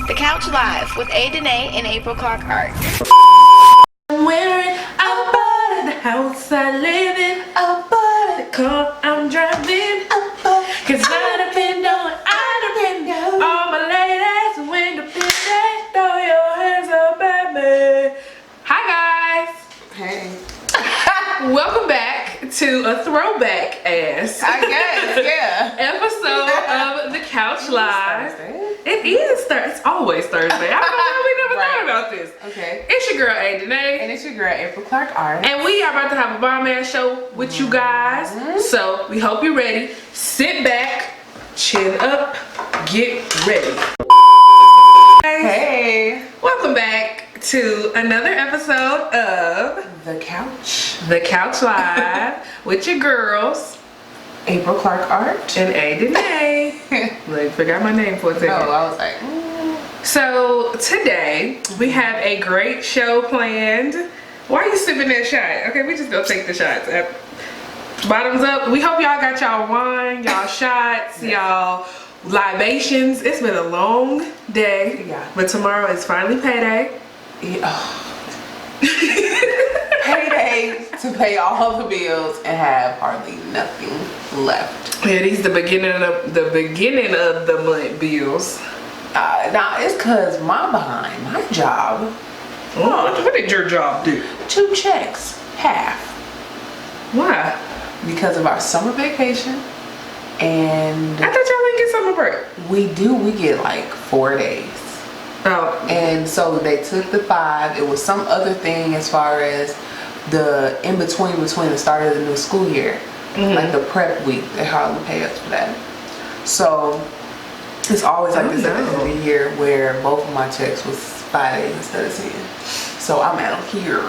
The Couch Live with A. Danae and April Clark Art. I'm wearing a bought the house I live in, a bought the car I'm driving, cause I depend on, all my ladies when the business, throw your hands up at me. Hi guys. Hey. Welcome back to a throwback ass I guess, yeah. episode of The Couch Live. It is Thursday. It's always Thursday. I don't know why we never thought about this. Okay. It's your girl A. Danae. And it's your girl April Clark Art. And we are about to have a bomb ass show with you guys. So we hope you're ready. Sit back, chin up, get ready. Hey. Welcome back to another episode of The Couch. The Couch Live with your girls, April Clark Art. and A. Danae. Like, forgot my name for a second. Oh, I was like, So today we have a great show planned. Why are you sipping that shot? Okay, we just gonna take the shots. Bottoms up. We hope y'all got y'all wine, y'all shots, y'all libations. It's been a long day, Yeah. but tomorrow is finally payday. payday to pay all the bills and have hardly nothing left. Yeah, these the beginning of the month bills. Now it's cause my job, What did your job do? 2 checks, half. Why? Because of our summer vacation, and I thought y'all didn't get summer break. we get like 4 days. Oh, And so they took the 5. It was some other thing as far as the in-between between the start of the new school year. Like the prep week. They hardly pay us for that. So it's always like this at the end of the year where both of my checks was 5 days instead of 10. So I'm out here.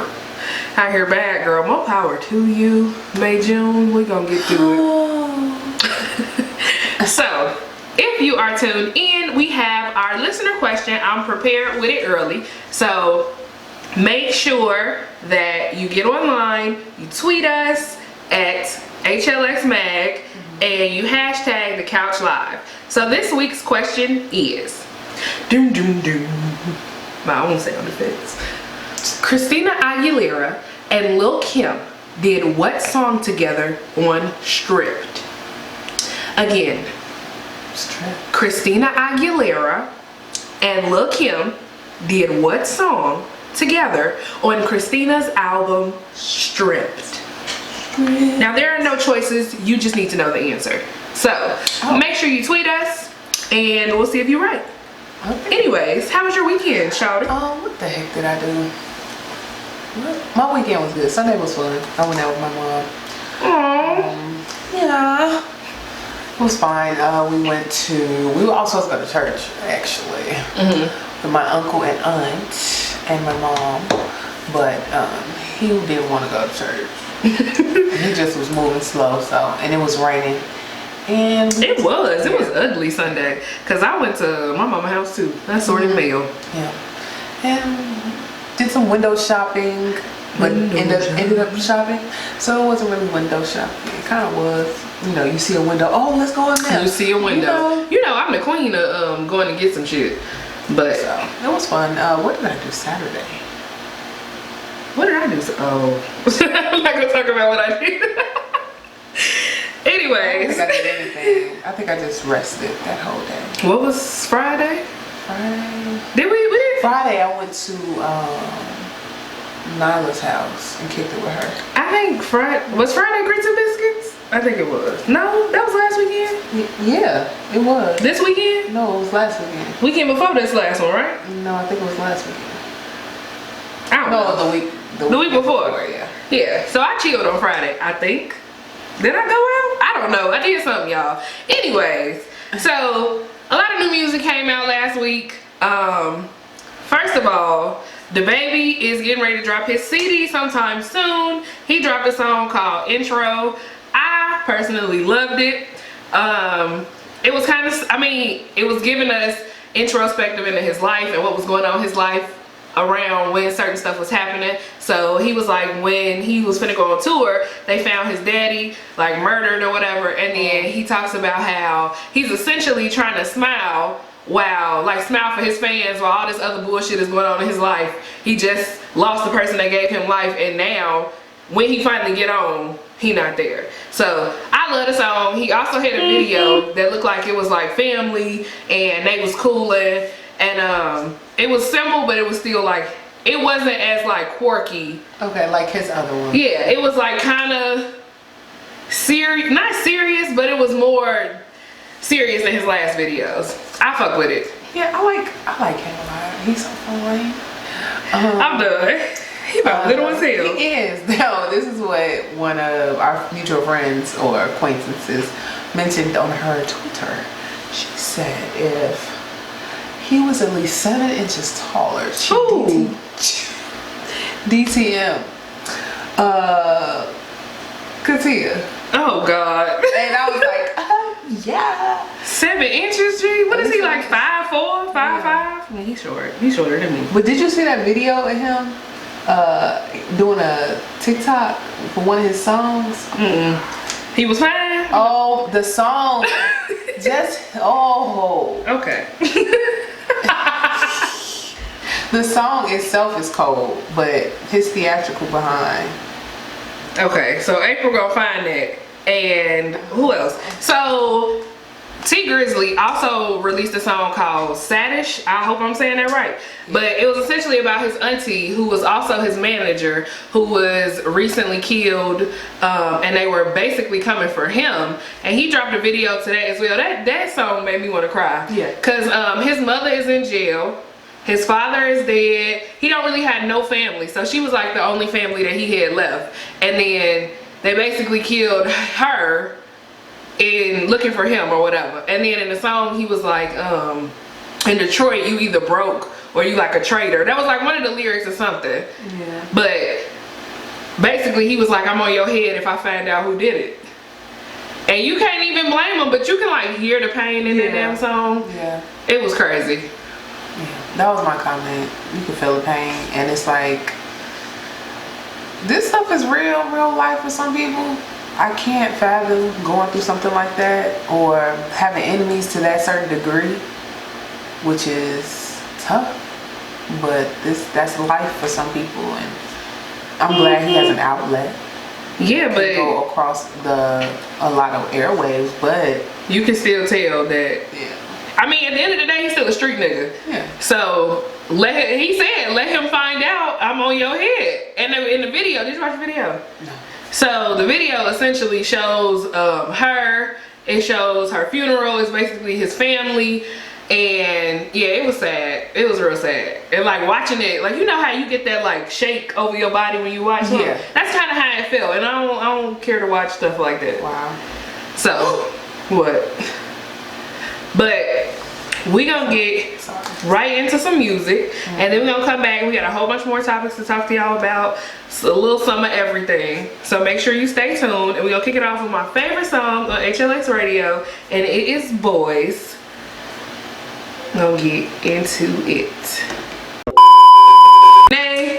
I hear bad, girl. More power to you. May, June, we gonna get through it. So, if you are tuned in, we have our listener question. I'm prepared with it early. So, make sure that you get online, you tweet us at HLXMag, and you hashtag The Couch Live. So, this week's question is, doom, doom, doom. My own sound effects. Christina Aguilera and Lil Kim did what song together on Stripped? Again, Christina Aguilera and Lil Kim did what song together on Christina's album Stripped? Now there are no choices, you just need to know the answer. So make sure you tweet us and we'll see if you're right. Okay. Anyways, how was your weekend, shawty? What the heck did I do? My weekend was good. Sunday was fun. I went out with my mom. Aww. Yeah. It was fine. We were also supposed to go to church, actually. With my uncle and aunt and my mom. But he didn't want to go to church. He just was moving slow, and it was raining. And It was ugly Sunday. Cause I went to my mama's house too. I sorted mail. Yeah. And did some window shopping, but ended up shopping. So it wasn't really window shopping. It kind of was. You know, you see a window. Oh, let's go in there. You see a window. You know I'm the queen of going to get some shit. But So it was fun. What did I do Saturday? what did I do? I'm not gonna talk about what I did. I don't Anyways, think I did anything. I think I just rested that whole day. what was Friday? Friday. Did we did? Friday I went to Nyla's house and kicked it with her. I think was Friday grits and biscuits? I think it was. No, that was last weekend. Yeah, it was. This weekend? No, it was last weekend. Weekend before this last one, right? No, I think it was last weekend. I don't know. No, The week before. Yeah. Yeah, so I chilled on Friday, I think. Did I go out? I don't know. I did something, y'all. Anyways, so a lot of new music came out last week. First of all, DaBaby is getting ready to drop his CD sometime soon. He dropped a song called Intro. I personally loved it. It was kind of, it was giving us introspective into his life and what was going on in his life around when certain stuff was happening. So he was like, when he was finna go on tour, they found his daddy like murdered or whatever, and then he talks about how he's essentially trying to smile while like smile for his fans while all this other bullshit is going on in his life. He just lost the person that gave him life, and now when he finally get on, he not there. So I love the song. He also had a video that looked like it was like family and they was cooling, and it was simple, but it was still like, it wasn't as like quirky. Okay, like his other one. Yeah, it was like kind of serious, not serious, but it was more serious than his last videos. I fuck with it. Yeah, I like him a lot. He's so funny. I'm done. He about little as hell. He is. No, this is what one of our mutual friends or acquaintances mentioned on her Twitter. She said if he was at least 7 inches taller, she DTM. Katia. Oh God. And I was like, yeah. 7 inches, G? What is he, like 5'4", 5'5"? Yeah. Man, he's short. He's shorter than me. But did you see that video of him doing a TikTok for one of his songs? Mm-mm. He was fine? Oh, the song. Okay. The song itself is cold, but his theatrical behind. Okay, so April gonna find that. And who else? So T Grizzly also released a song called Saddish. I hope I'm saying that right. But it was essentially about his auntie, who was also his manager, who was recently killed, and they were basically coming for him. And he dropped a video today as well. That song made me want to cry. Yeah. Cause his mother is in jail. His father is dead. He don't really have no family, so she was like the only family that he had left. And then they basically killed her in looking for him or whatever. And then in the song he was like, in Detroit you either broke or you like a traitor. That was like one of the lyrics or something. Yeah. But basically he was like, I'm on your head if I find out who did it. And you can't even blame him, but you can like hear the pain in that damn song. Yeah. It was crazy. Yeah, that was my comment. You can feel the pain, and it's like, this stuff is real life for some people. I can't fathom going through something like that or having enemies to that certain degree, which is tough. But that's life for some people, and I'm glad he has an outlet. Yeah, but go across a lot of airwaves, but you can still tell that. Yeah. I mean, at the end of the day, he's still a street nigga. Yeah. So he said, let him find out I'm on your head. And in the video, did you watch the video? No. So the video essentially shows her. It shows her funeral. It's basically his family. And yeah, it was sad. It was real sad. And like watching it, like, you know how you get that like shake over your body when you watch it? Yeah. That's kind of how it felt. And I don't care to watch stuff like that. Wow. So, what? But we gonna get right into some music, and then we're gonna come back. We got a whole bunch more topics to talk to y'all about. It's a little some of everything. So make sure you stay tuned, and we're gonna kick it off with my favorite song on HLX Radio, and it is Boys. Gonna get into it.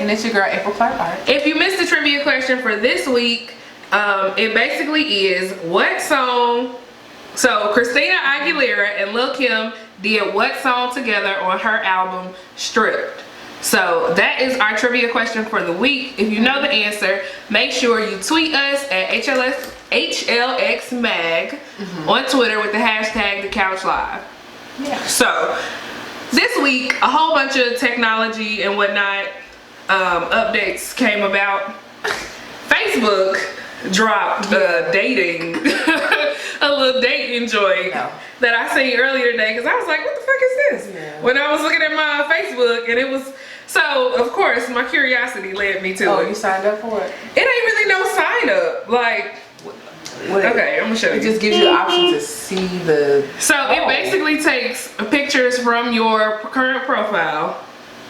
And it's your girl April Clark Art. If you missed the trivia question for this week, it basically is what song. So Christina Aguilera and Lil Kim did what song together on her album Stripped? So that is our trivia question for the week. If you know the answer, make sure you tweet us at HLXMag on Twitter with the hashtag TheCouchLive. Yeah. So this week, a whole bunch of technology and whatnot updates came about. Facebook dropped dating, a little dating joint that I seen earlier today, because I was like, what the fuck is this? Yeah. When I was looking at my Facebook, and it was, so of course my curiosity led me to it. Oh, you signed up for it? It ain't really no sign up. Like, okay, I'm gonna show you. It just gives you the option to see the... So it basically takes pictures from your current profile.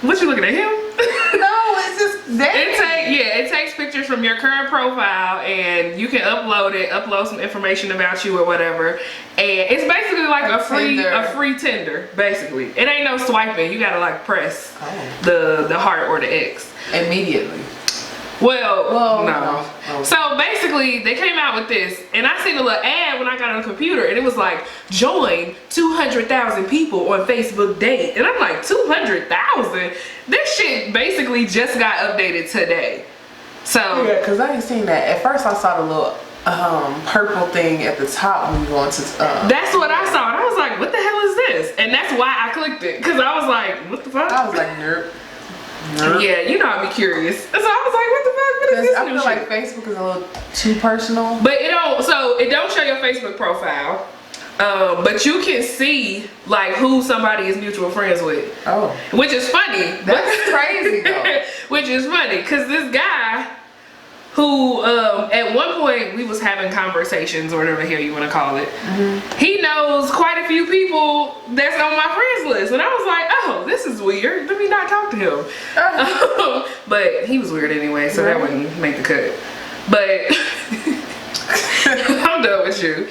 What, you looking at him? No, it's just that. It takes pictures from your current profile, and you can upload some information about you or whatever. And it's basically like a free Tinder, basically. It ain't no swiping. You gotta like press the heart or the X. Immediately. Well, no. no. So basically, they came out with this, and I seen a little ad when I got on the computer, and it was like, join 200,000 people on Facebook Date. And I'm like, 200,000? This shit basically just got updated today. So Yeah, because I ain't seen that. At first, I saw the little purple thing at the top when you go into. that's what I saw, and I was like, what the hell is this? And that's why I clicked it, because I was like, what the fuck? I was like, nerp. Yeah, you know I'd be curious. So I was like, what the fuck? What is this I new feel shit? like Facebook is a little too personal. But it don't show your Facebook profile. But you can see like who somebody is mutual friends with. Oh. Which is funny. That's crazy though. Which is funny, because this guy who at one point we was having conversations or whatever the hell you want to call it. Mm-hmm. He knows quite a few people that's on my friends list, and I was like, oh, this is weird. Let me not talk to him. But he was weird anyway, so that wouldn't make the cut. But I'm done with you.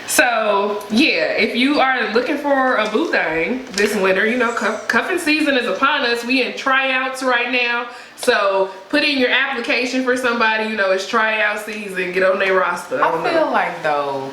So yeah, if you are looking for a boo thing this winter, you know, cuffing season is upon us. We in tryouts right now. So put in your application for somebody, you know, it's tryout season, get on their roster. I feel like though,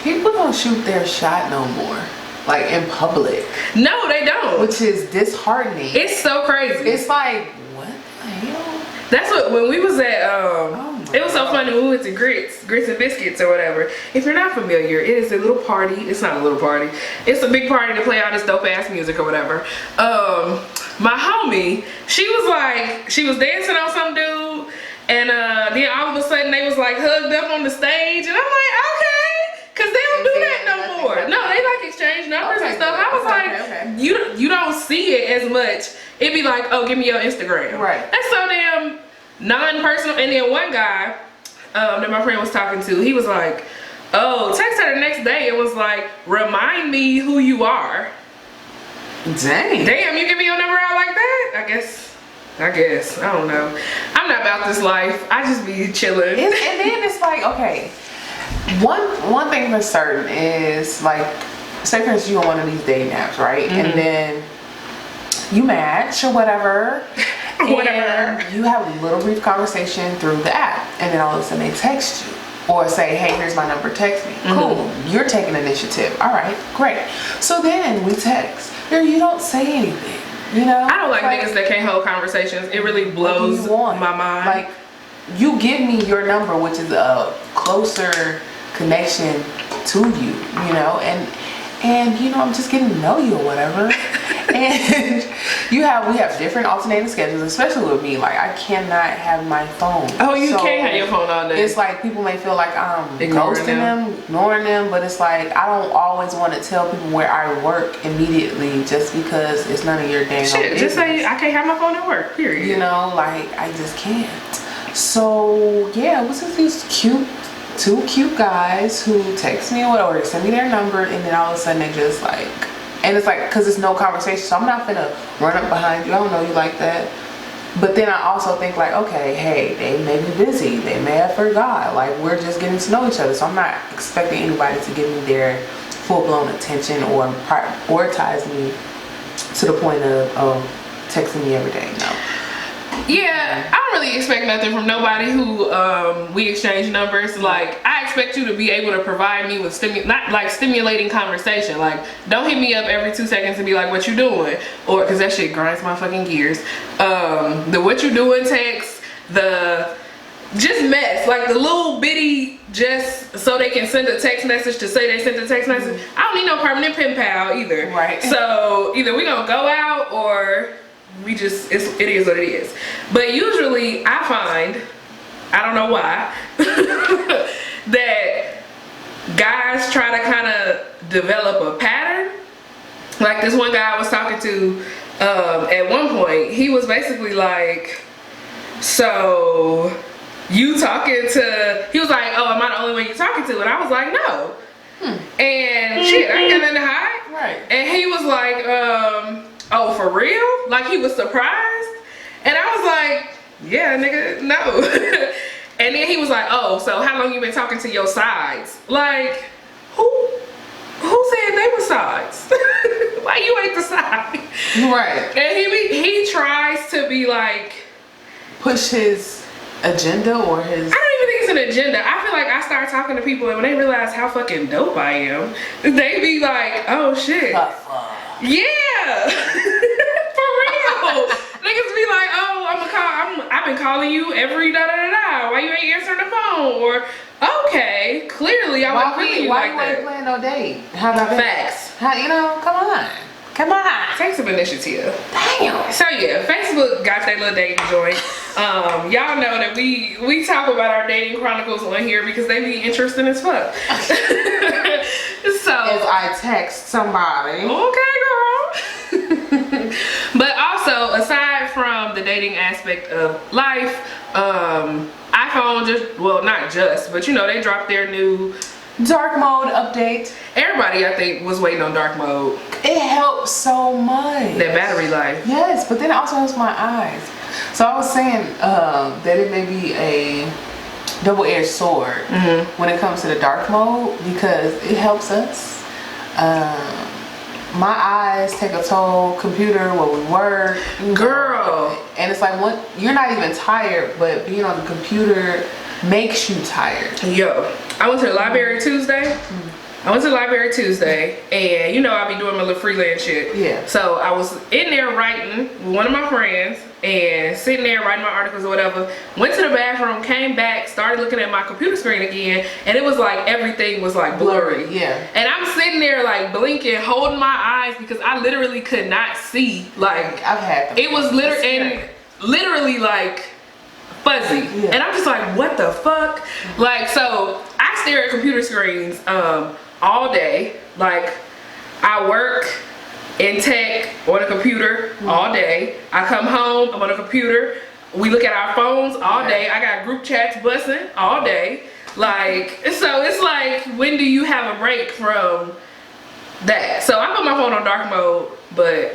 people don't shoot their shot no more, like in public, No, they don't. which is disheartening. It's so crazy. It's like, what the hell? That's what, when we was at, my it was so funny when we went to Grits and Biscuits or whatever. If you're not familiar, it is a little party. It's not a little party. It's a big party to play all this dope ass music or whatever. My homie, she was dancing on some dude, and then all of a sudden they was like hugged up on the stage, and I'm like, okay, cause they don't do that no more. No, they like exchange numbers and stuff. I was like, you don't see it as much. It'd be like, oh, give me your Instagram. Right. That's so damn non-personal. And then one guy that my friend was talking to, he was like, oh, text her the next day and was like, remind me who you are. Dang. Damn, you give me your number out like that? I guess. I don't know. I'm not about this life. I just be chilling. And then it's like, okay, one thing for certain is like, say for instance you on one of these dating apps, right? Mm-hmm. And then you match or whatever. Whatever. And you have a little brief conversation through the app, and then all of a sudden they text you or say, hey, here's my number, text me. Cool, you're taking initiative. All right, great. So then we text. You don't say anything, you know? I don't like niggas that can't hold conversations. It really blows my mind. Like, you give me your number, which is a closer connection to you, you know, and you know, I'm just getting to know you or whatever. And we have different alternating schedules, especially with me. Like, I cannot have my phone. Oh, you can't have your phone all day. It's like people may feel like I'm Ignoring ghosting them, ignoring them, but it's like I don't always want to tell people where I work immediately just because it's none of your dang Shit, business. just say I can't have my phone at work, period. You know, like, I just can't. So yeah, it was just these two cute guys who text me or send me their number, and then all of a sudden they just like, and it's like, cause it's no conversation, so I'm not gonna run up behind you. I don't know you like that. But then I also think like, okay, hey, they may be busy, they may have forgot, like, we're just getting to know each other, so I'm not expecting anybody to give me their full-blown attention or prioritize me to the point of texting me every day. No. Yeah, I don't really expect nothing from nobody who we exchange numbers. Like, I expect you to be able to provide me with stimulating conversation. Like, don't hit me up every 2 seconds and be like, what you doing? Or, cause that shit grinds my fucking gears. The what you doing text, the just mess, like the little bitty just so they can send a text message to say they sent a text message. I don't need no permanent pen pal either. Right. So either we gonna go out or we just, it is what it is. But usually I find, I don't know why, that guys try to kind of develop a pattern. Like this one guy I was talking to at one point, he was basically like, so you talking to, he was like, oh, am I the only one you talking to? And I was like, no. And shit, I ain't got nothing to hide. Right. And he was like, oh, for real? Like, he was surprised. And I was like, yeah, nigga, no. And then he was like, oh, so how long you been talking to your sides? Like, who said they were sides? Why you ain't the side? Right. And he tries to be like, push his agenda or his. I don't even think it's an agenda. I feel like I start talking to people and when they realize how fucking dope I am, they be like, oh shit. Yeah. For real. Niggas be like, oh, I've been calling you every da-da-da-da. Why you ain't answering the phone? Or, okay, clearly I wasn't feeling you like you that. ain't playing no date? How about that? Facts. How, come on. Come on. Take some initiative. Damn. So yeah, Facebook got their little dating joint. Y'all know that we talk about our dating chronicles on here because they be interesting as fuck. So as I text somebody. Okay, girl. But also, aside from the dating aspect of life, iPhone but they dropped their new dark mode update. Everybody, I think, was waiting on dark mode. It helps so much. That battery life. Yes, but then it also helps my eyes. So I was saying that it may be a double-edged sword when it comes to the dark mode because it helps us. My eyes take a toll. Computer, where we work, girl, and it's like you're not even tired, but being on the computer makes you tired. Yo, I went to the library Tuesday. And I be doing my little freelance shit. Yeah. So I was in there writing with one of my friends and sitting there writing my articles or whatever. Went to the bathroom, came back, started looking at my computer screen again, and it was like everything was like blurry. Yeah. And I'm sitting there like blinking, holding my eyes because I literally could not see. Like I've had them. It was literally like fuzzy. Yeah. And I'm just like, what the fuck? Like, so I stare at computer screens all day. Like, I work in tech on a computer all day. I come home, I'm on a computer. We look at our phones all day. I got group chats busting all day. Like, so it's like, when do you have a break from that? So I put my phone on dark mode, but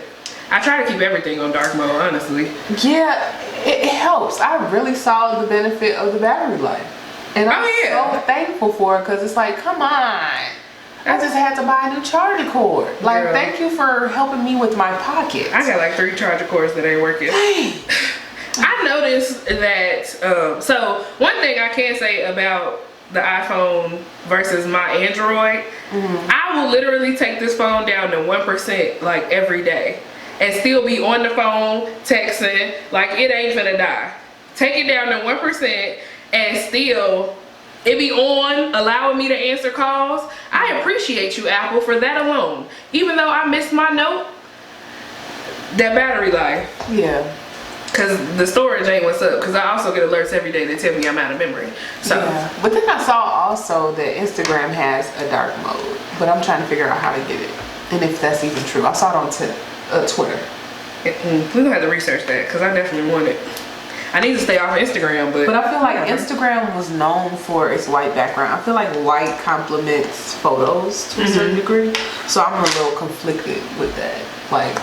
I try to keep everything on dark mode, honestly. Yeah, it helps. I really saw the benefit of the battery life. And I'm so thankful for it because it's like, come on. I just had to buy a new charger cord. Like, girl, thank you for helping me with my pocket. I got like 3 charger cords that ain't working. I noticed that, so one thing I can say about the iPhone versus my Android, I will literally take this phone down to 1% like every day and still be on the phone texting like it ain't finna die. Take it down to 1% and still it be on, allowing me to answer calls. I appreciate you, Apple, for that alone. Even though I missed my note, that battery life. Yeah. Cause the storage ain't what's up. Cause I also get alerts every day that tell me I'm out of memory. So. Yeah. But then I saw also that Instagram has a dark mode, but I'm trying to figure out how to get it and if that's even true. I saw it on Twitter. We're gonna have to research that because I definitely want it. I need to stay off Instagram, but I feel like Instagram was known for its white background. I feel like white complements photos to a certain degree, so I'm a little conflicted with that. Like,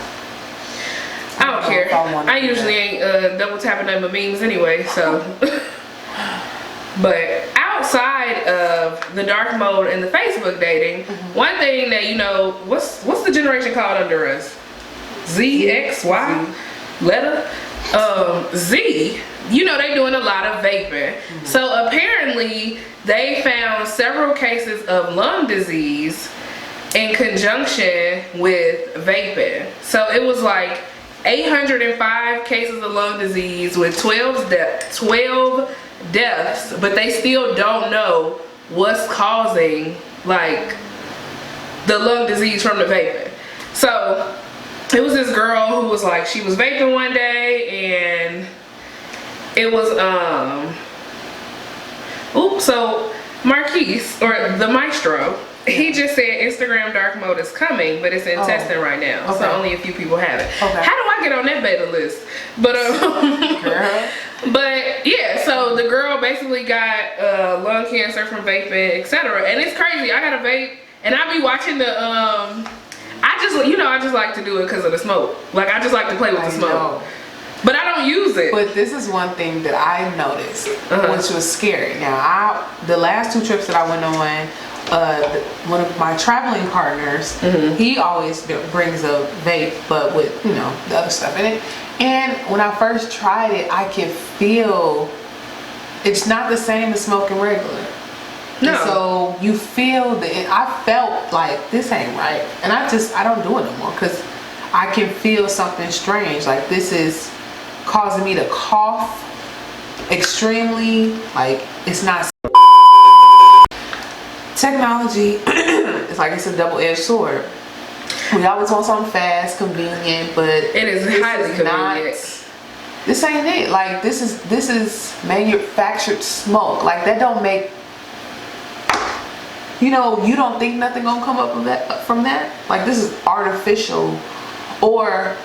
I don't care. I usually ain't double tapping nothing but memes anyway, so. But outside of the dark mode and the Facebook dating, one thing that what's the generation called under us? Z, X, Y, letter. Z, they doing a lot of vaping. So apparently they found several cases of lung disease in conjunction with vaping. So it was like 805 cases of lung disease with 12 deaths, but they still don't know what's causing like the lung disease from the vaping. So it was this girl who was like, she was vaping one day and it was, so Marquise, or the Maestro, he just said Instagram dark mode is coming, but it's in testing right now. Okay. So only a few people have it. Okay. How do I get on that beta list? But, but yeah, so the girl basically got lung cancer from vaping, etc. And it's crazy. I got a vape and I be watching the, I just like to do it because of the smoke. Like, I just like to play with the smoke. Know. But I don't use it. But this is one thing that I noticed, which was scary. Now, the last 2 trips that I went on one of my traveling partners, he always brings a vape, but with the other stuff in it. And when I first tried it, I can feel it's not the same as smoking regular. No. And so you feel I felt like this ain't right, and I don't do it no more because I can feel something strange. Like this is causing me to cough extremely. Like it's not. Technology is like it's a double-edged sword. We always want something fast, convenient, but it is highly convenient. This ain't it. Like this is manufactured smoke. Like that don't make. You don't think nothing gonna come up from that? Like this is artificial, or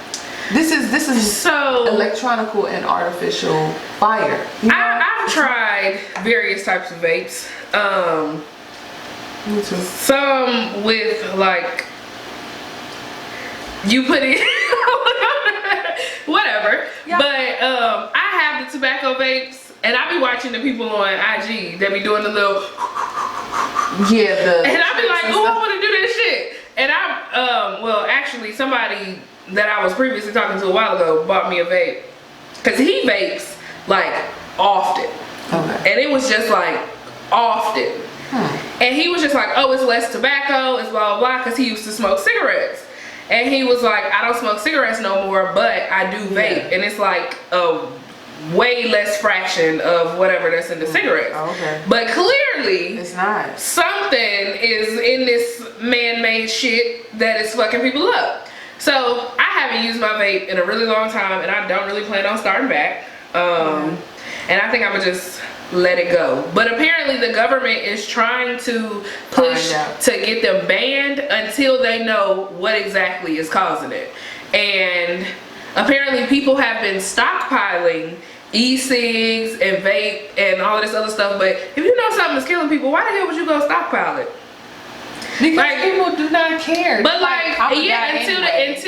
this is so electronical and artificial fire. I've tried various types of vapes. Me too. Some with like you put it whatever. Yeah. But I have the tobacco vapes, and I be watching the people on IG that be doing the little and I be like, oh, I want to do that shit. And well, actually, somebody that I was previously talking to a while ago bought me a vape because he vapes like often. Okay. And it was just like often. And he was just like, oh, it's less tobacco, it's blah, blah, blah, because he used to smoke cigarettes. And he was like, I don't smoke cigarettes no more, but I do vape. And it's like a way less fraction of whatever that's in the cigarettes. Oh, okay. But clearly, it's not. Something is in this man-made shit that is fucking people up. So I haven't used my vape in a really long time, and I don't really plan on starting back. And I think I'm gonna just let it go. But apparently the government is trying to push to get them banned until they know what exactly is causing it. And apparently people have been stockpiling e-cigs and vape and all of this other stuff, but if you know something is killing people, why the hell would you go stockpile it? Because people do not care. But until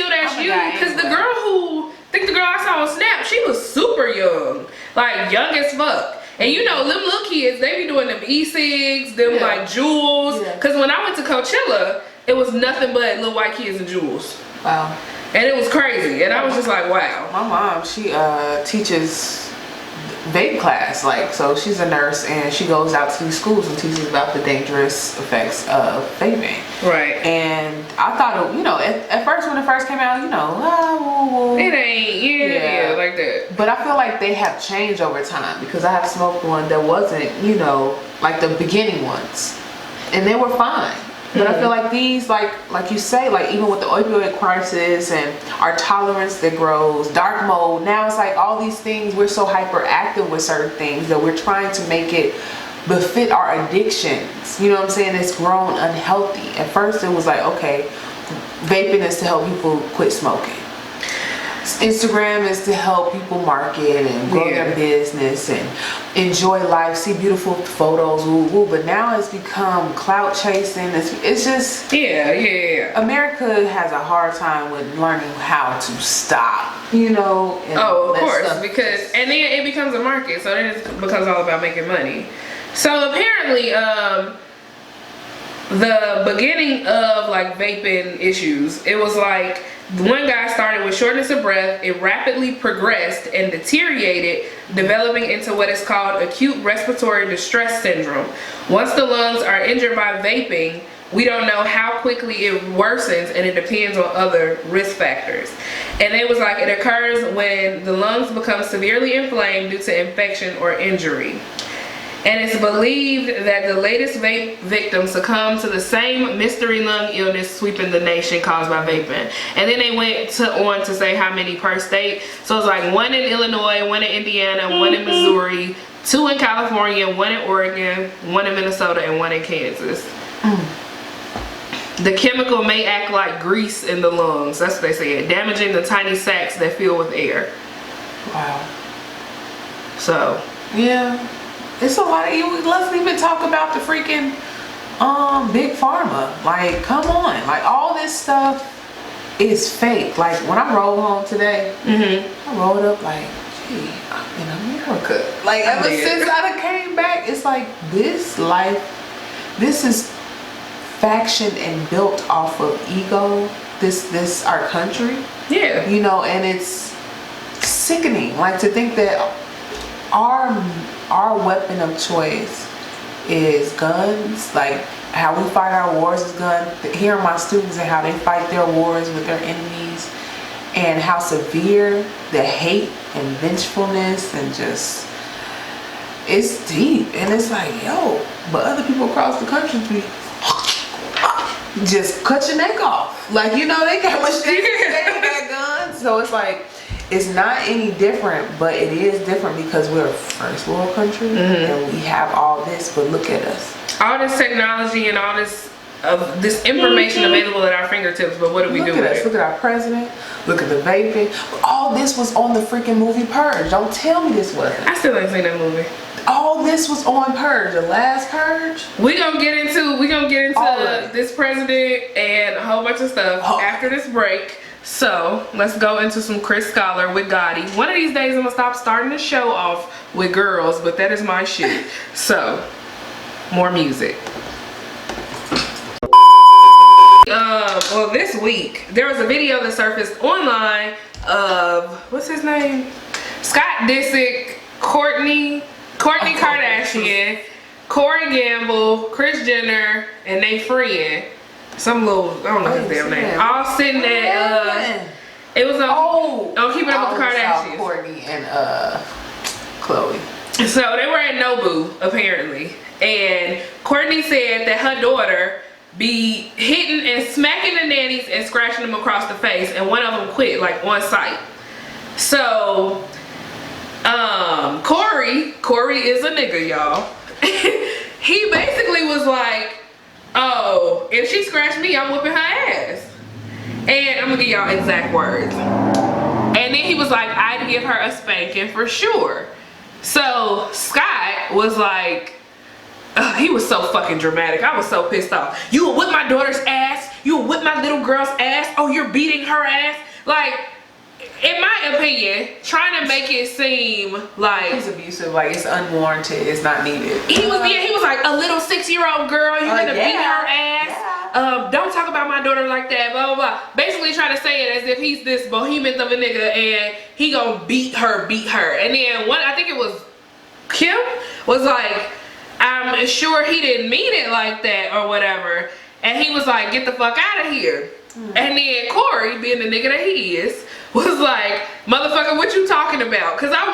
that's you, because the girl I saw on Snap, she was super young, like young as fuck. And them little kids, they be doing them e-cigs, them like Juuls. Because when I went to Coachella, it was nothing but little white kids and Juuls. Wow. And it was crazy. And I was just like, wow. My mom, she teaches vape class. Like, so she's a nurse and she goes out to these schools and teaches about the dangerous effects of vaping. Right. And I thought, at first when it first came out, it ain't, like that. But I feel like they have changed over time because I have smoked one that wasn't, like the beginning ones. And they were fine. But I feel like these, like you say, like even with the opioid crisis and our tolerance that grows, dark mode, now it's like all these things, we're so hyperactive with certain things that we're trying to make it befit our addictions. You know what I'm saying? It's grown unhealthy. At first it was like, okay, vaping is to help people quit smoking. Instagram is to help people market and grow their business and enjoy life, see beautiful photos, but now it's become clout chasing. It's just America has a hard time with learning how to stop. Of course, because and then it becomes a market, so then it becomes all about making money. So apparently, the beginning of like vaping issues, it was like one guy started with shortness of breath. It rapidly progressed and deteriorated, developing into what is called acute respiratory distress syndrome. Once the lungs are injured by vaping, we don't know how quickly it worsens, and it depends on other risk factors. And it was like it occurs when the lungs become severely inflamed due to infection or injury. And it's believed that the latest vape victims succumbed to the same mystery lung illness sweeping the nation caused by vaping. And then they went on to say how many per state. So it's like 1 in Illinois, 1 in Indiana, 1 in Missouri, 2 in California, 1 in Oregon, 1 in Minnesota, and 1 in Kansas. The chemical may act like grease in the lungs, that's what they said, damaging the tiny sacs that fill with air. Wow. So. Yeah. It's a lot of let's even talk about the freaking big pharma. Like, come on. Like, all this stuff is fake. Like, when I rolled home today, I rolled up like, gee, I'm in America. Like, ever since I came back, it's like this life, this is faction and built off of ego. This our country. Yeah. You know, and it's sickening. Like to think that our weapon of choice is guns. Like how we fight our wars is guns. Hearing my students and how they fight their wars with their enemies, and how severe the hate and vengefulness and just, it's deep. And it's like, yo, but other people across the country be just cut your neck off. Like, you know, they got machetes, they got guns. So it's like, it's not any different, but it is different because we're a first world country and we have all this, but look at us. All this technology and all this information available at our fingertips, but what do we do with it? Look at our president. Look at the vaping. All this was on the freaking movie Purge. Don't tell me this wasn't. I still ain't seen that movie. All this was on Purge. The last Purge. We gonna get into this president and a whole bunch of stuff after this break. So let's go into some Chris Scholar with Gotti. One of these days I'm gonna stop starting the show off with girls, but that is my shit. So more music. Well, this week there was a video that surfaced online of, what's his name? Scott Disick, Kourtney Kardashian, Corey Gamble, Kris Jenner, and they friend. Some little, I don't know his damn name. All sitting at, it was on Keeping Up with the Kardashians. Kourtney and Khloe. So they were at Nobu, apparently. And Kourtney said that her daughter be hitting and smacking the nannies and scratching them across the face, and one of them quit, like, on sight. So Corey is a nigga, y'all. He basically was like, oh, if she scratched me, I'm whooping her ass. And I'm gonna give y'all exact words. And then he was like, I'd give her a spanking for sure. So Scott was like, he was so fucking dramatic. I was so pissed off. You will whip my daughter's ass. You will whip my little girl's ass. Oh, you're beating her ass. Like, in my opinion, trying to make it seem like he's abusive, like it's unwarranted, it's not needed. He was like, a little 6-year-old girl, you're gonna beat her ass. Yeah. Don't talk about my daughter like that, blah, blah, blah. Basically trying to say it as if he's this behemoth of a nigga and he gonna beat her. And then I think it was Kim, was like, I'm sure he didn't mean it like that or whatever. And he was like, get the fuck out of here. And then Corey, being the nigga that he is, was like, motherfucker, what you talking about? Cause I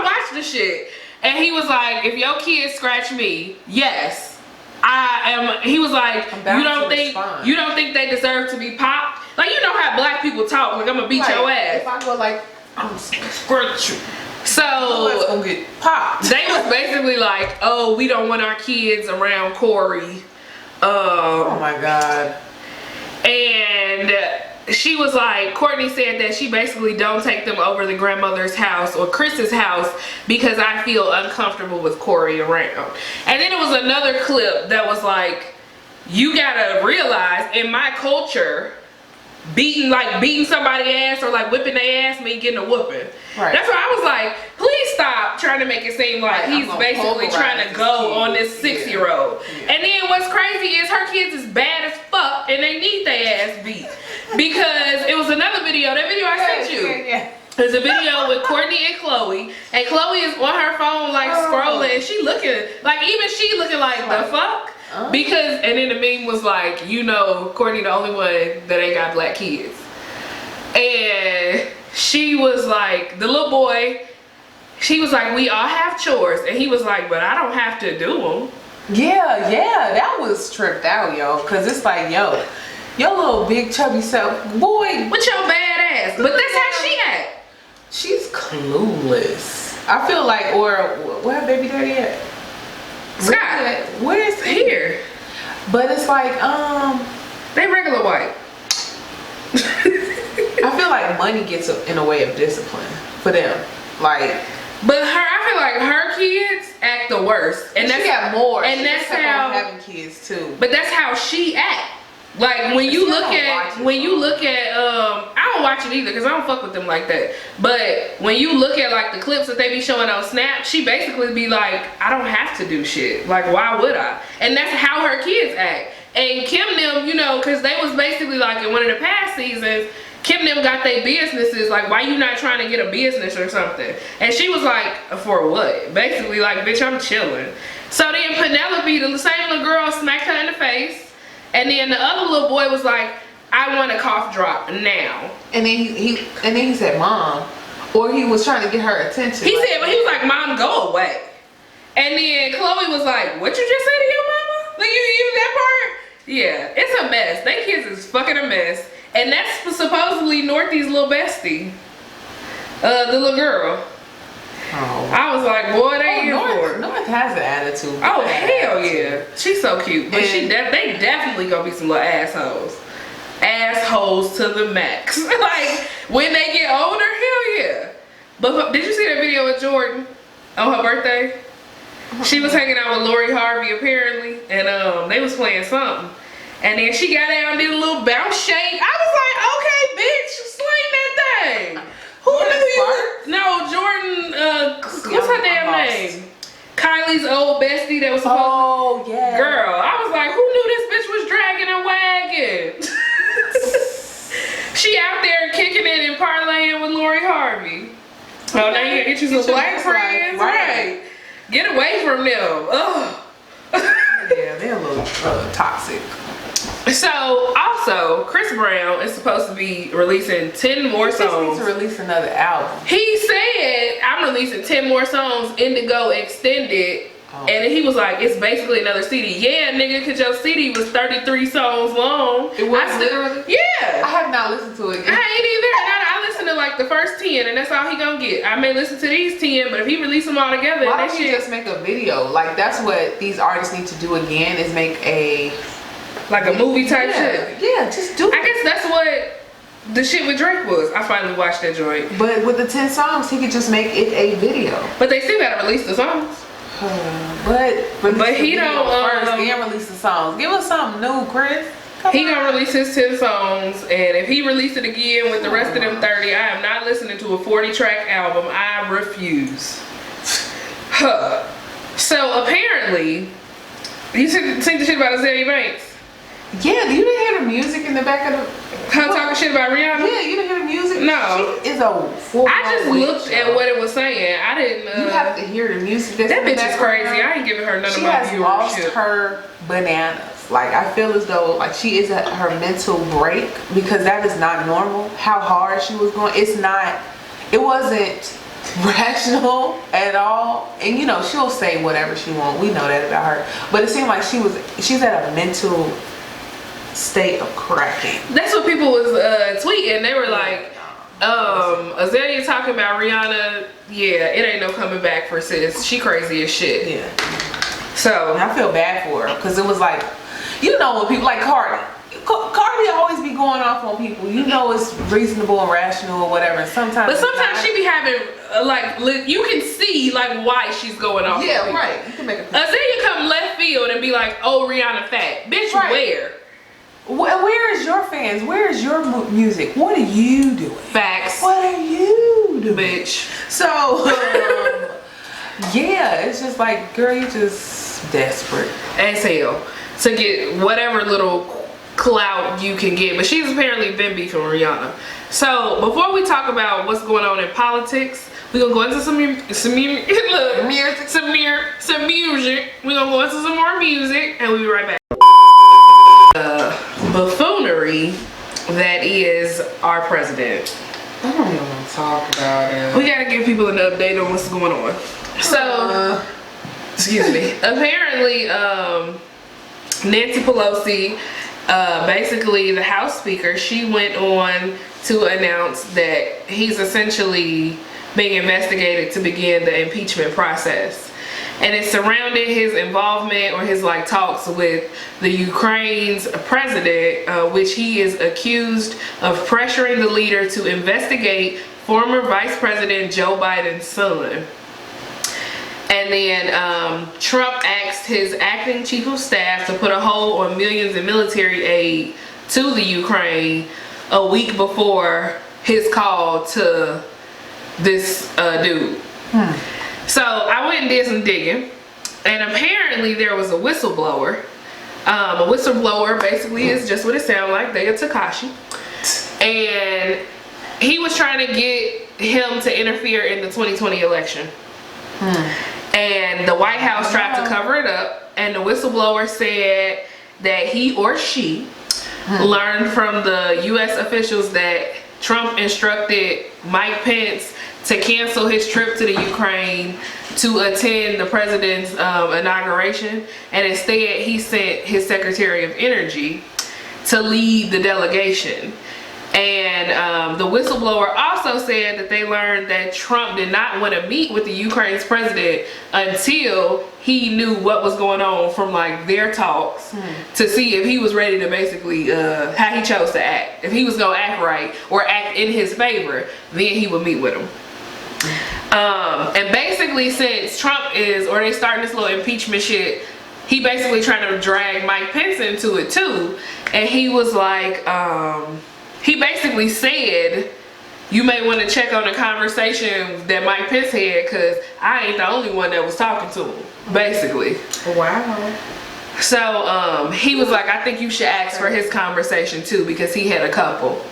watched the shit. And he was like, if your kids scratch me, yes, I am. He was like, you don't think they deserve to be popped? Like, you know how black people talk, like, I'm gonna beat your ass. If I go like, I'm gonna scratch you. So it's gonna get popped. They was basically like, oh, we don't want our kids around Corey. Oh my God. And she was like, Kourtney said that she basically don't take them over the grandmother's house or Chris's house because I feel uncomfortable with Corey around. And then it was another clip that was like, you gotta realize in my culture, beating somebody's ass or like whipping their ass mean getting a whooping. Right. That's why I was like, please stop trying to make it seem like he's basically trying to go on this 6-year-old. Yeah. And then what's crazy is her kids is bad as fuck and they need their ass beat. Because it was another video, that video I sent you. Yeah. There's a video with Kourtney and Khloe is on her phone like scrolling and she looking like the fuck? Because, and then the meme was like, you know, Kourtney the only one that ain't got black kids. And she was like, the little boy, she was like, we all have chores. And he was like, but I don't have to do them. Yeah, that was tripped out, yo. Cause it's like, yo, your little big chubby self, boy. With your bad ass. But that's how she act. She's clueless. I feel like, or where baby daddy at? Scott, where is he? Here. But it's like, they regular white. I feel like money gets in a way of discipline for them. Like, but I feel like her kids act the worst, and she got more. And that's how having kids too. But that's how she act. Like when you look at I don't watch it either because I don't fuck with them like that. But when you look at like the clips that they be showing on Snap, she basically be like, I don't have to do shit. Like, why would I? And that's how her kids act. And Kim them, you know, because they was basically like in one of the past seasons, Kim them got their businesses, like, why you not trying to get a business or something? And she was like, for what? Basically like, bitch, I'm chilling. So then Penelope, the same little girl, smacked her in the face. And then the other little boy was like, I want a cough drop now. And then he said, Mom. Or he was trying to get her attention. He said, but he was like, Mom, go away. And then Chloe was like, what you just say to your mama? Like, you use that part? Yeah, it's a mess. They kids is fucking a mess. And that's supposedly Northy's little bestie. The little girl. Oh. I was like, boy, they here for it. North has an attitude. Oh, hell yeah. She's so cute. But And they definitely gonna be some little assholes. Assholes to the max. Like, when they get older, hell yeah. But did you see that video of Jordan on her birthday? She was hanging out with Lori Harvey apparently, and they was playing something. And then she got down and did a little bounce shake. I was like, okay, bitch, sling that thing. Who knew you was? No, Jordan, what's her damn name? Kylie's old bestie that was supposed to. Oh, yeah. Girl, I was like, who knew this bitch was dragging a wagon? She out there kicking it and parlaying with Lori Harvey. Oh, now you get you some black friends, right? Get away from them. Ugh. Yeah, they're a little toxic. So, also, Chris Brown is supposed to be releasing 10 more songs. He needs to release another album. He said, I'm releasing 10 more songs, Indigo Extended. Oh. And he was like, it's basically another CD. Yeah, nigga, because your CD was 33 songs long. It was literally? Yeah. I have not listened to it yet. I ain't either. I listened to like the first 10, and that's all he gonna get. I may listen to these 10, but if he release them all together, why don't you just make a video? Like, that's what these artists need to do again, is make a... like a movie type shit. Yeah, just do it. I guess that's what the shit with Drake was. I finally watched that joint. But with the 10 songs, he could just make it a video. But they still gotta release the songs. But he don't first and release the songs. Give us something new, Chris. He gonna release his 10 songs, and if he release it again with the rest of them 30, I am not listening to a 40-track album. I refuse. Huh. So apparently, you seen the shit about Azalea Banks? Yeah, you didn't hear the music in the back of the... Her talking shit about Rihanna? Yeah, you didn't hear the music? No. She is a full I just looked at what it was saying. I didn't... you have to hear the music. That bitch is crazy. I ain't giving her none of my viewership. She has lost her bananas. Like, I feel as though, like, she is at her mental break, because that is not normal. How hard she was going. It's not... It wasn't rational at all. And, you know, she'll say whatever she wants. We know that about her. But it seemed like she's at a mental state of cracking. That's what people was tweeting. They were like, Azalea talking about Rihanna. Yeah, it ain't no coming back for sis. She crazy as shit. Yeah. So and I feel bad for her, because it was like, you know, when people like Cardi always be going off on people. You know, it's reasonable and rational or whatever. And sometimes, but sometimes she be having like, you can see like why she's going off. Yeah, right. You can make a Azalea come left field and be like, oh, Rihanna fat, bitch. Right. Where is your fans? Where is your music? What are you doing? Facts. What are you doing, bitch? So yeah, it's just like, girl, you just desperate as hell to get whatever little clout you can get. But she's apparently been beefing Rihanna. So before we talk about what's going on in politics, we're gonna go into some music. We're gonna go into some more music, and we'll be right back. Buffoonery that is our president. I don't even want to talk about it. We gotta give people an update on what's going on. So, excuse me. Apparently, Nancy Pelosi, basically the House Speaker, she went on to announce that he's essentially being investigated to begin the impeachment process. And it surrounded his involvement or his like talks with the Ukraine's president, which he is accused of pressuring the leader to investigate former Vice President Joe Biden's son. And then Trump asked his acting chief of staff to put a hold on millions in military aid to the Ukraine a week before his call to this dude. So I went and did some digging, and apparently there was a whistleblower A whistleblower basically is just what it sounds like. They are Tekashi. And he was trying to get him to interfere in the 2020 election. And the White House tried to cover it up. And the whistleblower said that he or she learned from the U.S. officials that Trump instructed Mike Pence to cancel his trip to the Ukraine to attend the president's inauguration, and instead he sent his Secretary of Energy to lead the delegation. And the whistleblower also said that they learned that Trump did not want to meet with the Ukraine's president until he knew what was going on from like their talks to see if he was ready to basically how he chose to act. If he was gonna act right or act in his favor, then he would meet with him. And basically, since Trump is, or they starting this little impeachment shit, he basically trying to drag Mike Pence into it too. And he was like, he basically said, you may want to check on the conversation that Mike Pence had, because I ain't the only one that was talking to him, basically. Wow. So he was like, I think you should ask for his conversation too, because he had a couple.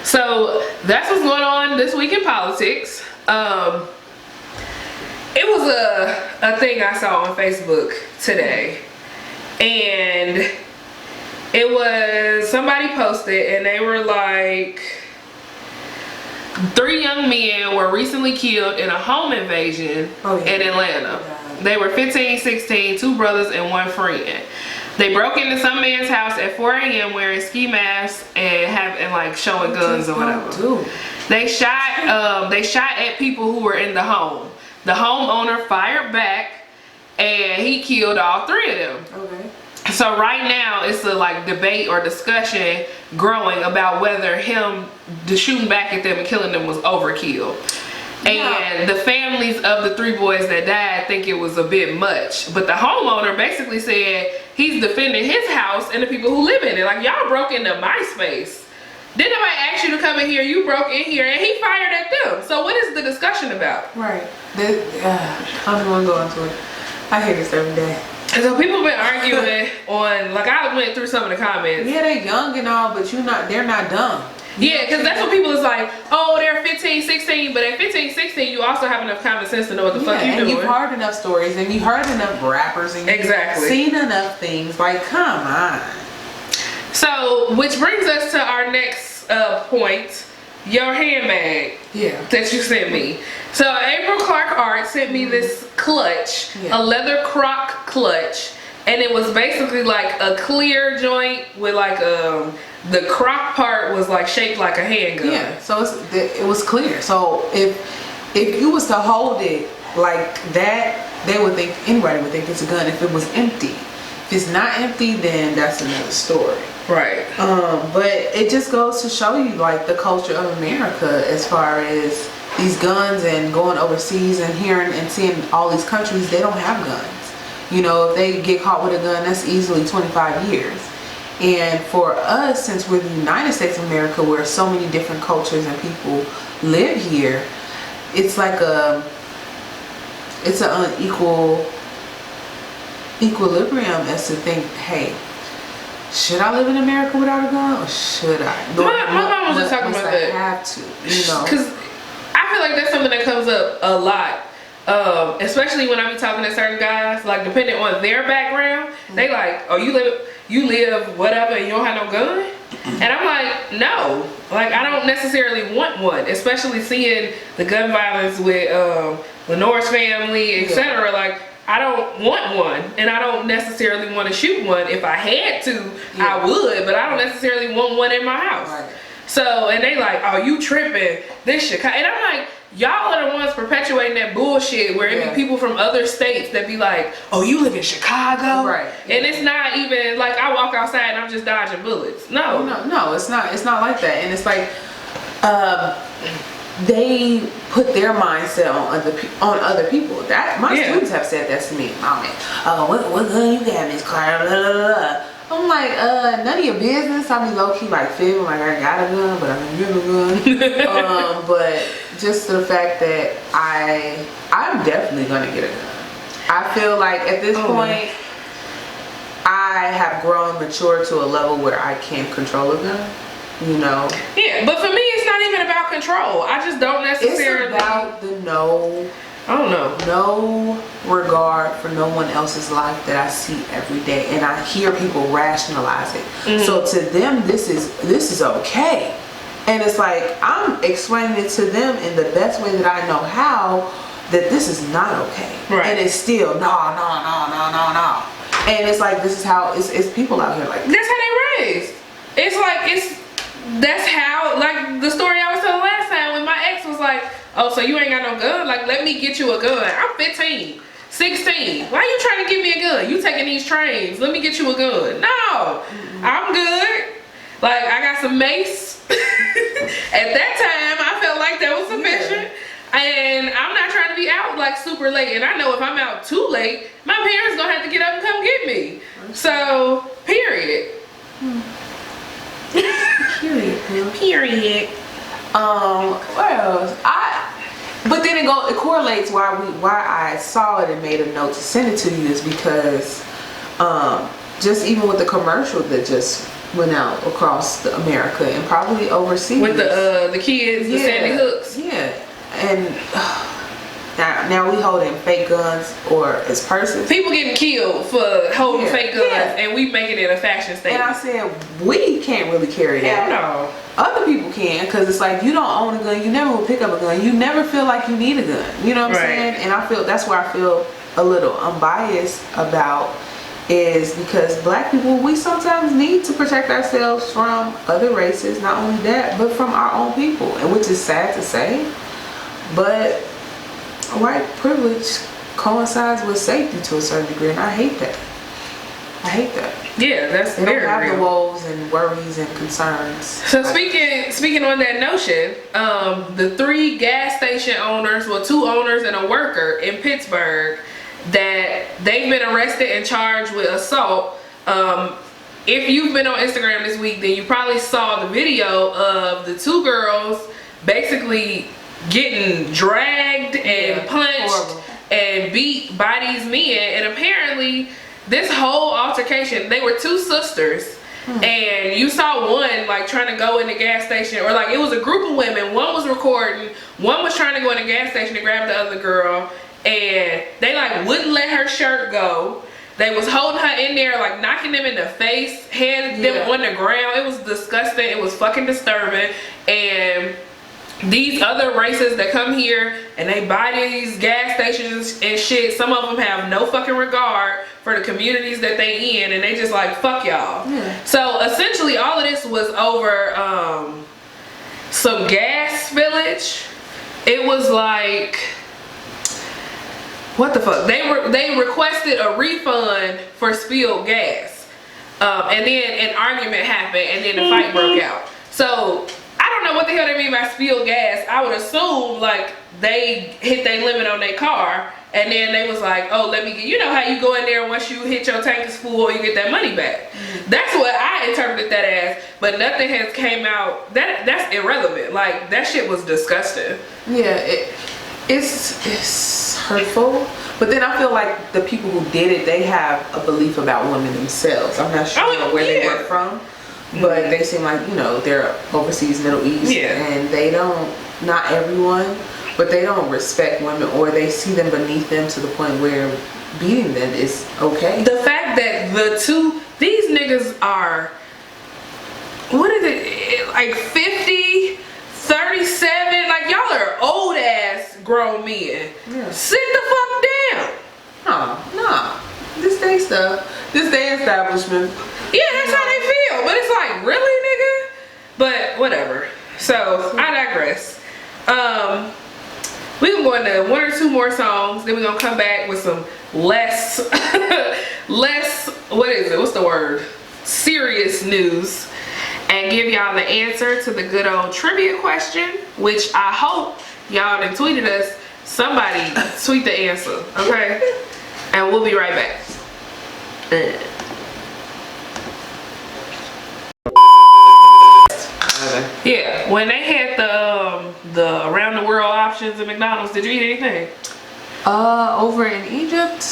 So that's what's going on this week in politics. It was a thing I saw on Facebook today, and it was, somebody posted and they were like, 3 young men were recently killed in a home invasion in Atlanta. They were 15, 16, 2 brothers and 1 friend. They broke into some man's house at 4 a.m. wearing ski masks and like showing guns or whatever. They shot at people who were in the home. The homeowner fired back and he killed all 3 of them. Okay. So right now it's a like debate or discussion growing about whether him shooting back at them and killing them was overkill. And the families of the 3 boys that died think it was a bit much. But the homeowner basically said he's defending his house and the people who live in it. Like, y'all broke into my space. Didn't nobody ask you to come in here? You broke in here, and he fired at them. So what is the discussion about? Right. I'm gonna go into it. I hear this every day. So people have been arguing on, like, I went through some of the comments. Yeah, they young and all, but they're not dumb. Yeah, because that's what people is like, oh, they're 15, 16, but at 15, 16, you also have enough common sense to know what the fuck you're doing. And you've heard enough stories, and you've heard enough rappers, and you've seen enough things. Like, come on. So, which brings us to our next point, your handbag that you sent me. So, April Clark Art sent me this clutch, a leather croc clutch, and it was basically like a clear joint with like the croc part was like shaped like a handgun. Yeah, so it was clear. So if you was to hold it like that, anybody would think it's a gun if it was empty. If it's not empty, then that's another story. Right. But it just goes to show you like the culture of America as far as these guns and going overseas and hearing and seeing all these countries, they don't have guns. You know, if they get caught with a gun, that's easily 25 years. And for us, since we're the United States of America, where so many different cultures and people live here, it's like it's an unequal equilibrium as to think, hey, should I live in America without a gun, or should I? My mom was just talking about that. I have to, you know, because I feel like that's something that comes up a lot. Especially when I be talking to certain guys, like depending on their background, they like, oh, you live whatever, and you don't have no gun. And I'm like, no, like I don't necessarily want one, especially seeing the gun violence with Lenore's family, etc. Like, I don't want one, and I don't necessarily want to shoot one. If I had to, I would, but I don't necessarily want one in my house. Right. So, and they like, oh, you tripping, this Chicago. And I'm like, y'all are the ones perpetuating that bullshit where it be people from other states that be like, oh, you live in Chicago? Right. And it's not even like I walk outside and I'm just dodging bullets. No, it's not like that. And it's like they put their mindset on other people. That my students have said that to me. Oh, what gun you got, Miss Clara? Blah, blah, blah. I'm like, none of your business. I be low key like feeling like I got a gun, but I don't give a gun. But just the fact that I'm definitely gonna get a gun. I feel like at this point, I I have grown mature to a level where I can control a gun. You know. Yeah, but for me, it's not even about control. I just don't necessarily. It's about the I don't know. no regard for no one else's life that I see every day, and I hear people rationalize it. So to them, this is okay, and it's like I'm explaining it to them in the best way that I know how, that this is not okay, right. And it's still no, and it's like this is how it's people out here like that's how they raised. It's like that's how, like the story I was telling last time when my ex was like, oh, so you ain't got no gun? Like, let me get you a gun. I'm 15, 16. Why you trying to give me a gun? You taking these trains. Let me get you a gun. No, I'm good. Like, I got some mace. At that time, I felt like that was sufficient. Yeah. And I'm not trying to be out like super late. And I know if I'm out too late, my parents gonna have to get up and come get me. So, period. Period. What else? But then it correlates why I saw it and made a note to send it to you is because just even with the commercial that just went out across America and probably overseas with the kids, the Sandy Hooks. Yeah, and now we holding fake guns or as purses. People getting killed for holding fake guns, and we making it a fashion statement. And I said we can't really carry that. No. Other people can, because it's like you don't own a gun, you never will pick up a gun, you never feel like you need a gun. You know what I'm saying? And that's where I feel a little unbiased about, is because black people, we sometimes need to protect ourselves from other races, not only that, but from our own people, and which is sad to say, but white privilege coincides with safety to a certain degree, and I hate that. Yeah, that's they very don't have real. the woes and worries and concerns. So speaking on that notion, the 3 gas station owners, well, 2 owners and a worker in Pittsburgh, that they've been arrested and charged with assault. If you've been on Instagram this week, then you probably saw the video of the 2 girls basically getting dragged and punched and beat by these men. And apparently this whole altercation, they were 2 sisters, and you saw one like trying to go in the gas station, or like it was a group of women, one was recording, one was trying to go in the gas station to grab the other girl, and they like wouldn't let her shirt go. They was holding her in there, like knocking them in the face, handing them on the ground. It was disgusting. It was fucking disturbing. And these other races that come here and they buy these gas stations and shit, some of them have no fucking regard for the communities that they in, and they just like, fuck y'all. So essentially all of this was over some gas spillage. It was like, what the fuck? They requested a refund for spilled gas, and then an argument happened, and then the fight broke out. So I don't know what the hell they mean by spilled gas. I would assume like they hit their limit on their car, and then they was like, oh, let me get, you know how you go in there once you hit your tank is full, you get that money back. That's what I interpreted that as, but nothing has came out. That's irrelevant. Like that shit was disgusting. Yeah, it's hurtful, but then I feel like the people who did it, they have a belief about women themselves. I'm not sure where they were from, but they seem like, you know, they're overseas, Middle East, and they don't, not everyone, but they don't respect women, or they see them beneath them to the point where beating them is okay. The fact that these niggas are, what is it, like 50, 37, like y'all are old ass grown men. Sit the fuck down. Nah, this day stuff, this day establishment. Yeah, that's how they feel, but it's like, really, nigga? But whatever. So I digress. We can go into 1 or 2 more songs, then we're gonna come back with some less what is it, what's the word, serious news, and give y'all the answer to the good old trivia question, which I hope y'all done tweeted us. Somebody tweet the answer, okay? And we'll be right back. Yeah, when they had the around the world options at McDonald's, did you eat anything? Over in Egypt,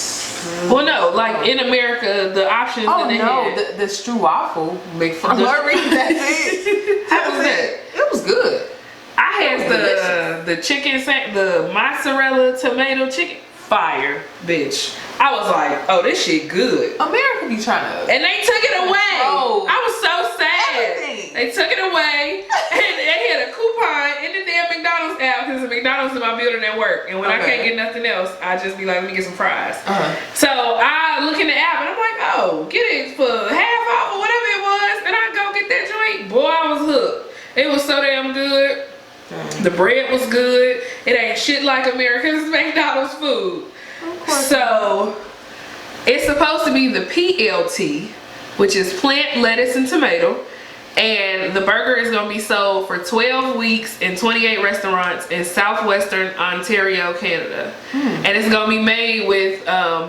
Well, no, like in America, the options Oh that they no, had. the Stroopwafel McFlurry. That's it. How was that? It was good. I had Delicious. the chicken, the mozzarella tomato chicken. Fire, bitch. I was like, oh, this shit good. America be trying to. And they took it away. Oh. I was so sad. Everything. They took it away, and they had a coupon in the damn McDonald's app because the McDonald's in my building at work. And when I can't get nothing else, I just be like, let me get some fries. So I look in the app and I'm like, oh, get it for half off or whatever it was, and I go get that joint. Boy, I was hooked. It was so damn good. The bread was good. It ain't shit like America's McDonald's food. So it's supposed to be the PLT, which is plant, lettuce, and tomato. And the burger is going to be sold for 12 weeks in 28 restaurants in southwestern Ontario, Canada. And it's going to be made with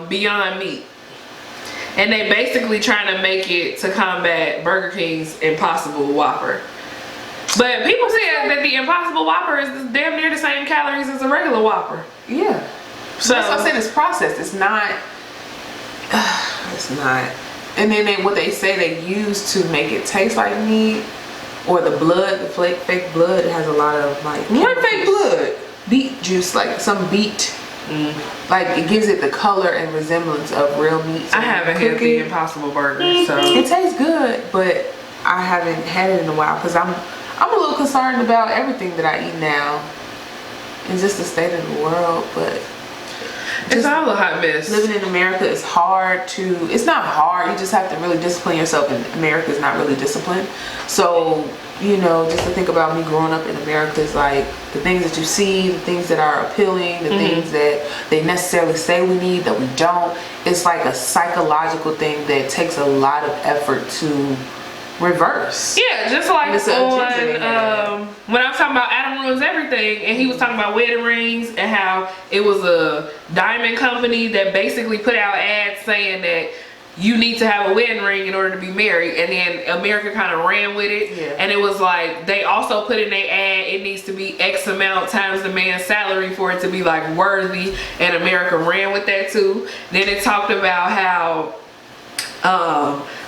Beyond Meat. And they basically trying to make it to combat Burger King's Impossible Whopper. But people said that the Impossible Whopper is damn near the same calories as a regular Whopper. Yeah. So that's what I'm saying. It's processed. It's not. It's not. And then what they say they use to make it taste like meat, or the blood, the fake blood, it has a lot of like. What fake blood? Beet juice, like some beet. Like it gives it the color and resemblance of real meat. So I haven't had the Impossible Burger, so it tastes good, but I haven't had it in a while because I'm a little concerned about everything that I eat now, and just the state of the world. But it's all a hot mess. Living in America is hard to. It's not hard. You just have to really discipline yourself, and America is not really disciplined. So just to think about me growing up in America is like the things that you see, the things that are appealing, the things that they necessarily say we need that we don't. It's like a psychological thing that takes a lot of effort to reverse. Yeah, just like on when I was talking about Adam Ruins Everything, and he was talking about wedding rings and how it was a diamond company that basically put out ads saying that you need to have a wedding ring in order to be married, and then America kind of ran with it. And it was like they also put in their ad it needs to be X amount times the man's salary for it to be like worthy, and America ran with that too. Then it talked about how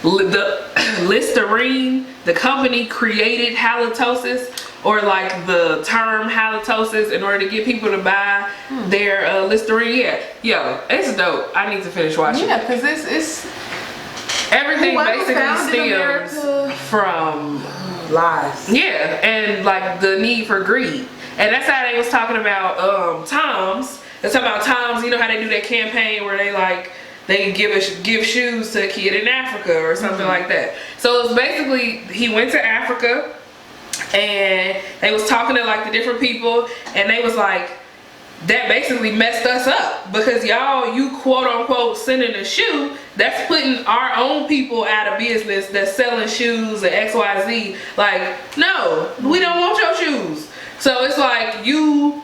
the Listerine, the company, created halitosis, or like the term halitosis, in order to get people to buy their Listerine. Yo, it's dope. I need to finish watching. Yeah, because it's everything basically stems stems from lies. Yeah, and like the need for greed. And that's how they was talking about Tom's. They're talking about Tom's. You know how they do that campaign where they give shoes to a kid in Africa or something like that. So it was basically, he went to Africa and they was talking to like the different people, and they was like, that basically messed us up because you quote unquote sending a shoe that's putting our own people out of business that's selling shoes and XYZ. Like, no, we don't want your shoes. So it's like you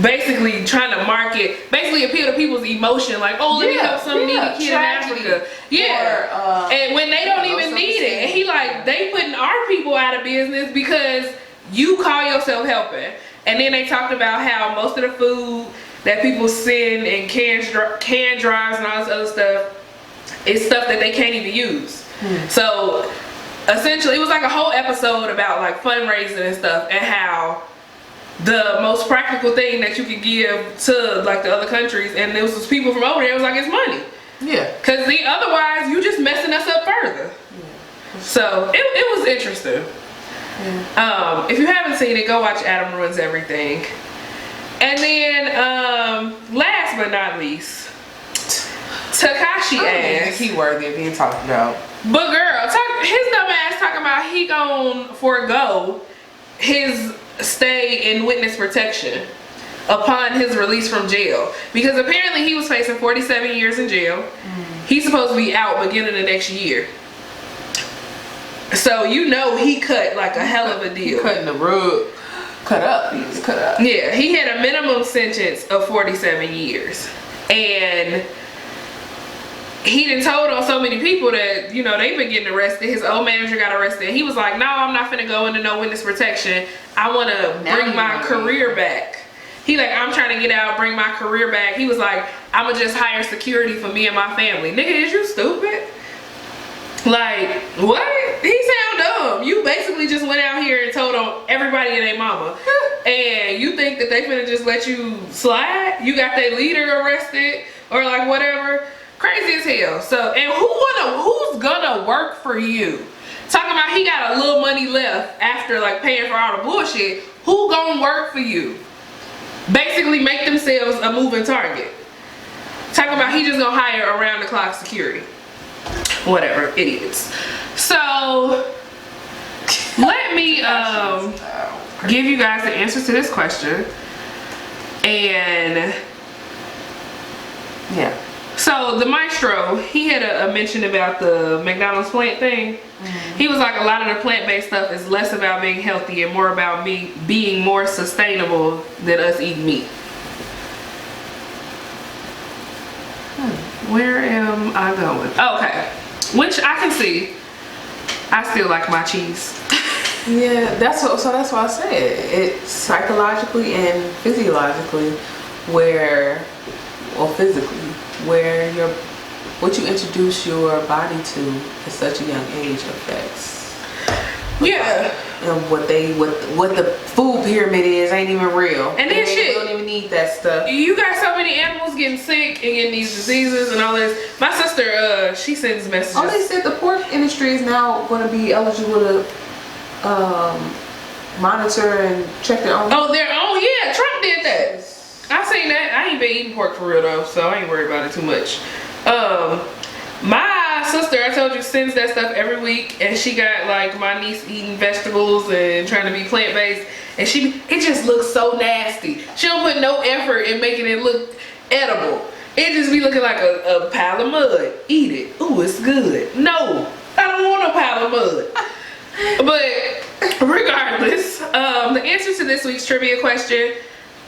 basically trying to basically appeal to people's emotion, like, oh, let me help some needy kid in Africa. And when they don't even need it. And he like, they putting our people out of business because you call yourself helping. And then they talked about how most of the food that people send in can drives and all this other stuff is stuff that they can't even use. So essentially it was like a whole episode about like fundraising and stuff, and how the most practical thing that you could give to like the other countries, and there was people from over there, it was like, it's money. Yeah. Because otherwise you just messing us up further. So it was interesting. If you haven't seen it, go watch Adam Ruins Everything. And then last but not least, Tekashi ass. He worthy of being talked about. But girl, his dumb ass talking about he gon' forego his stay in witness protection upon his release from jail, because apparently he was facing 47 years in jail. He's supposed to be out beginning of next year. So he cut like a hell of a deal. Cutting the rug. Cut up. He was cut up. Yeah, he had a minimum sentence of 47 years. And he done told on so many people that, they've been getting arrested. His old manager got arrested. He was like, no, I'm not finna go into no witness protection. I want to bring my career back. He like, I'm trying to get out, bring my career back. He was like, I'ma just hire security for me and my family. Nigga, is you stupid? Like, what? He sound dumb. You basically just went out here and told on everybody and their mama. And you think that they finna just let you slide? You got their leader arrested or like whatever. Crazy as hell. So, and who's gonna work for you? Talking about he got a little money left after like paying for all the bullshit. Who gonna work for you? Basically make themselves a moving target. Talking about he just gonna hire around the clock security. Whatever, idiots. So let me give you guys the answer to this question. And Yeah. so the maestro, he had a mention about the McDonald's plant thing. He was like, a lot of the plant-based stuff is less about being healthy and more about me being more sustainable than us eating meat. Where am I going? Okay, which I can see. I still like my cheese. Yeah, that's why I said it's psychologically and physiologically where, or physically, where what you introduce your body to at such a young age affects. Yeah. And what the food pyramid is ain't even real. And then shit, we don't even need that stuff. You got so many animals getting sick and getting these diseases and all this. My sister, she sends messages. Oh, they said the pork industry is now going to be eligible to monitor and check their own. Oh, yeah, Trump did that. I seen that. I ain't been eating pork for real though, so I ain't worried about it too much. My sister, I told you, sends that stuff every week, and she got like my niece eating vegetables and trying to be plant-based, and it just looks so nasty. She don't put no effort in making it look edible. It just be looking like a pile of mud. Eat it. Ooh, it's good. No, I don't want no pile of mud. But regardless, the answer to this week's trivia question: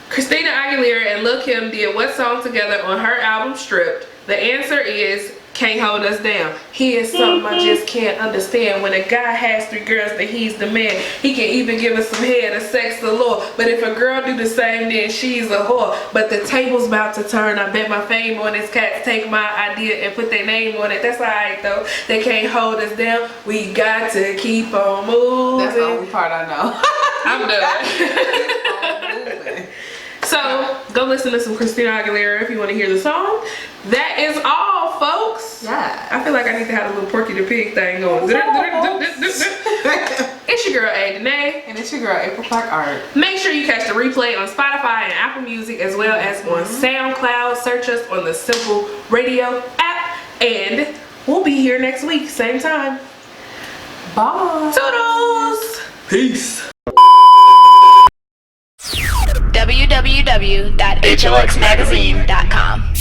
Christina Aguilera and Lil Kim did what song together on her album Stripped? The answer is Can't Hold Us Down. Here's something I just can't understand. When a guy has 3 girls, then he's the man. He can even give us some head, a sex galore. But if a girl do the same, then she's a whore. But the table's about to turn. I bet my fame on this cats take my idea and put their name on it. That's alright though. They can't hold us down. We got to keep on moving. That's the only part I know. I'm done. So go listen to some Christina Aguilera if you want to hear the song. That is all, folks. Yeah. I feel like I need to have a little Porky the Pig thing going. It's your girl A Danae. And it's your girl April Clark Art. Make sure you catch the replay on Spotify and Apple Music, as well as on SoundCloud. Search us on the Simple Radio app, and we'll be here next week, same time. Bye. Toodles. Peace. www.hlxmagazine.com